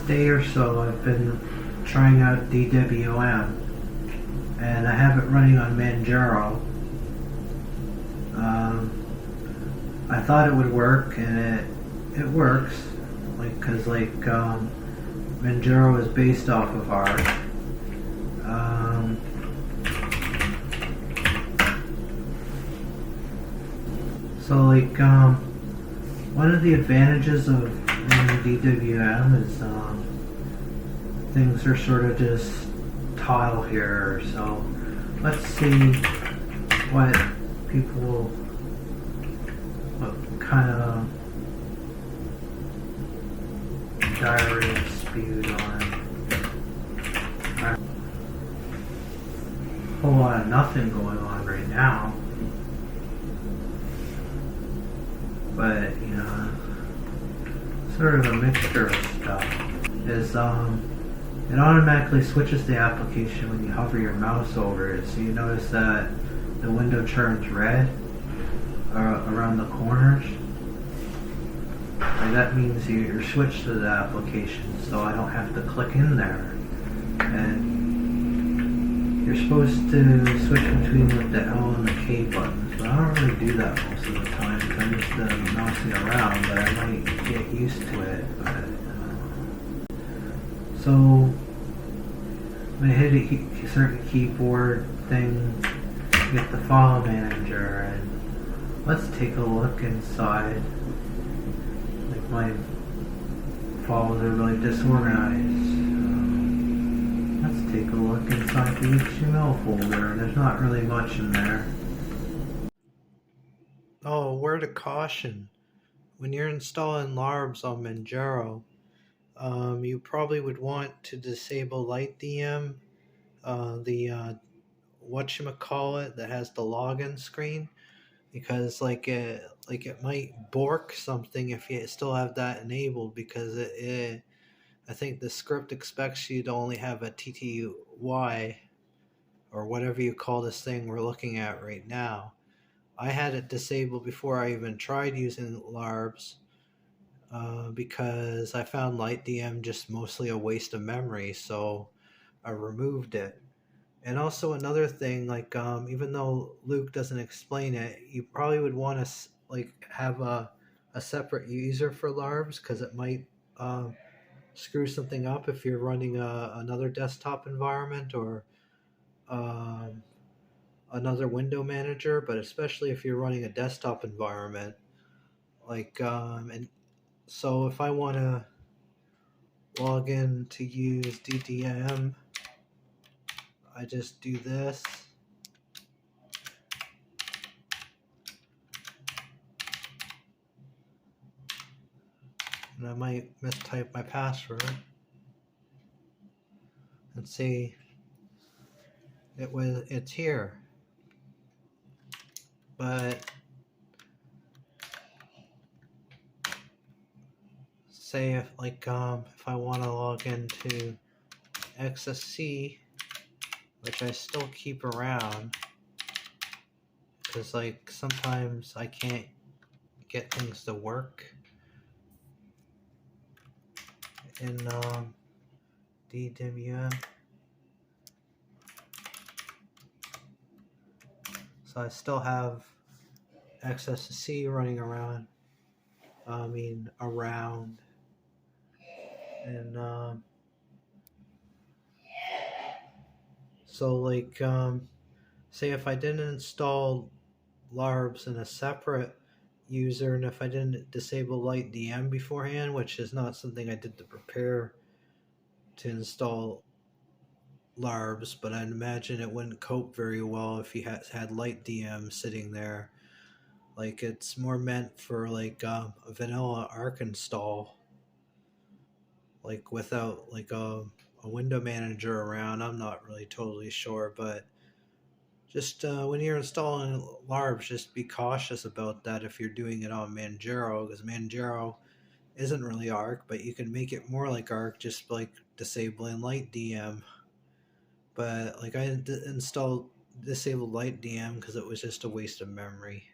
day or so I've been trying out DWM, and I have it running on Manjaro. I thought it would work, and it works, because Manjaro is based off of ours. One of the advantages of running DWM is things are sort of just tile here. So let's see what kind of diarrhea spewed on. A whole lot of nothing going on right now. But, sort of a mixture of stuff. It automatically switches the application when you hover your mouse over it. So you notice that the window turns red around the corners. And that means you're switched to the application, so I don't have to click in there. And you're supposed to switch between the L and the K buttons, but I don't really do that most of the time because I'm just mousing around, but I might get used to it. So I'm going to hit a certain keyboard thing, get the file manager, and let's take a look inside. My files are really disorganized. Let's take a look inside the HTML folder. There's not really much in there. Oh, word of caution. When you're installing LARBS on Manjaro, you probably would want to disable LightDM, whatchamacallit that has the login screen, because it might bork something if you still have that enabled, because I think the script expects you to only have a TTY or whatever you call this thing we're looking at right now. I had it disabled before I even tried using LARBS because I found LightDM just mostly a waste of memory, so I removed it. And also another thing, even though Luke doesn't explain it, you probably would want to have a separate user for LARBS, because it might screw something up if you're running another desktop environment or another window manager, but especially if you're running a desktop environment. And so if I want to log in to use DDM, I just do this. And I might mistype my password. And see, it's here. But say if I want to log into XSC, which I still keep around, because sometimes I can't get things to work in DWM. So I still have XSC running around. Around. And say if I didn't install LARBS in a separate user, and if I didn't disable LightDM beforehand, which is not something I did to prepare to install LARBS, but I'd imagine it wouldn't cope very well if you had LightDM sitting there. It's more meant for a vanilla Arc install, without a window manager around. I'm not really totally sure, but just when you're installing LARBS, just be cautious about that if you're doing it on Manjaro, because Manjaro isn't really Arc, but you can make it more like Arc just disabling LightDM. But I disabled LightDM because it was just a waste of memory.